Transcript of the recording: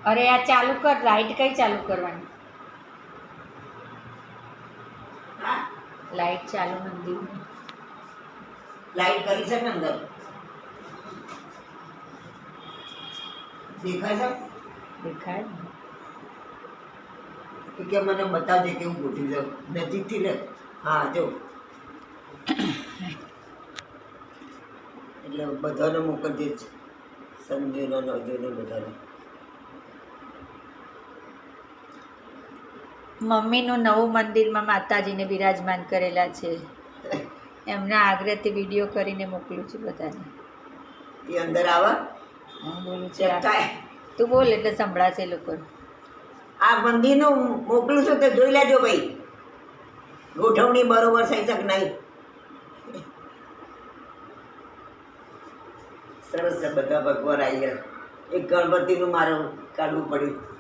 અરે આ ચાલુ કર, લાઈટ કઈ ચાલુ કરવાની? લાઈટ ચાલુ મંદિરની. લાઈટ કરી છે ને અંદર દેખાય છે? દેખાય ને. કે મને બતાવજે કેવું ગોઠવી દઉં નજીકથી લે. હા જો એટલે બધાને મોકલજે જ, સંજયને નવજોને બધાને. મમ્મીનું નવું મંદિરમાં માતાજીને બિરાજમાન કરેલા છે. એમના આગ્રહથી વિડીયો કરીને મોકલું છું બધાને. એ અંદર આવા હું બોલું ચેક છું, થાય. તું બોલ એટલે સંભળાશે એ લોકો. આ મંદિરનું મોકલું છું તો જોઈ લેજો ભાઈ, ગોઠવણી બરોબર થઈ શક નહીં. સરસ છે, બધા ભગવાન આવી ગયા. એક ગણપતિનું મારે કાઢવું પડ્યું.